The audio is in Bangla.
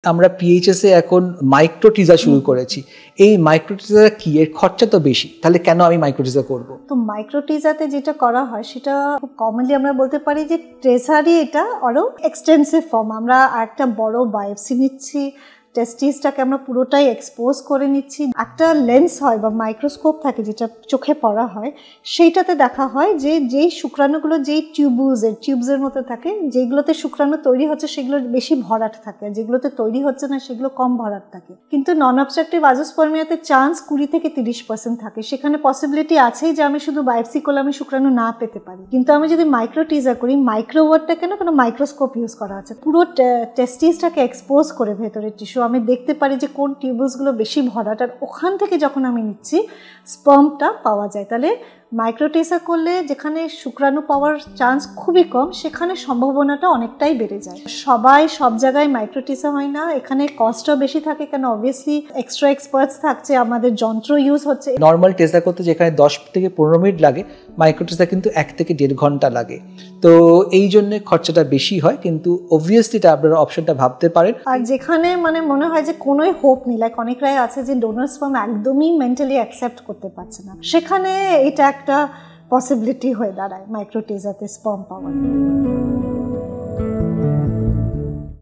আমরা পিএইচএস এ এখন মাইক্রোটিজার শুরু করেছি। এই মাইক্রোটিজার কি, এর খরচা তো বেশি, তাহলে কেন আমি মাইক্রোটিজার করব? তো মাইক্রোটিজাতে যেটা করা হয় সেটা খুব কমনলি আমরা বলতে পারি যে ট্রেসারই এটা আরও এক্সটেন্সিভ ফর্ম। আমরা একটা বড় বায়োপসি নিচ্ছি, টেস্টিসটাকে আমরা পুরোটাই এক্সপোজ করে নিচ্ছি। একটা লেন্স হয় বা মাইক্রোস্কোপ থাকে যেটা চোখে পড়া হয়, সেইটাতে দেখা হয় যে যেই শুক্রাণুগুলো যেই টিউবসের মতো থাকে, যেগুলোতে শুক্রাণু তৈরি হচ্ছে সেগুলো বেশি ভরাট থাকে, যেগুলোতে তৈরি হচ্ছে না সেগুলো কম ভরাট থাকে। কিন্তু নন অবস্ট্রাকটিভ আজোস্পার্মিয়াতে চান্স 20 থেকে 30% থাকে। সেখানে পসিবিলিটি আছেই যে আমি শুধু বায়োপসি করলে আমি শুক্রাণু না পেতে পারি। কিন্তু আমি যদি মাইক্রোটিজার করি, মাইক্রোওয়ার্ডটা কেন মাইক্রোস্কোপ ইউজ করা আছে, পুরো টেস্টিসটাকে এক্সপোজ করে ভেতরের টিস্যু আমি দেখতে পারি যে কোন টিউবসগুলো বেশি ভরাট, আর ওখান থেকে যখন আমি নিচ্ছি স্পার্মটা পাওয়া যায়। তাহলে মাইক্রোটিজার করলে যেখানে শুক্রাণু পাওয়ার চান্স খুবই কম, সেখানে সম্ভাবনাটা অনেকটাই বেড়ে যায়। সবাই সব জায়গায় মাইক্রোটিজার হয় না, এখানে কস্টও বেশি থাকে, কেন অবভিয়াসলি এক্সট্রা এক্সপার্টস থাকছে, আমাদের যন্ত্র ইউজ হচ্ছে। নর্মাল টেস্টা করতে যেখানে 10 থেকে 15 মিনিট লাগে, মাইক্রোটিজার কিন্তু 1 থেকে 1.5 ঘন্টা লাগে। তো এই জন্য খরচাটা বেশি হয়, কিন্তু অবভিয়াসলি এটা আপনারা অপশনটা ভাবতে পারেন। আর যেখানে মনে হয় যে কোনোই হোপ নেই, লাইক অনেকরাই আছে যে ডোনার স্পার্ম একদমই মেন্টালি অ্যাকসেপ্ট করতে পারছে না, সেখানে এটা একটা পসিবিলিটি হয়ে দাঁড়ায় মাইক্রোটিজাতে স্পার্ম পাওয়ার।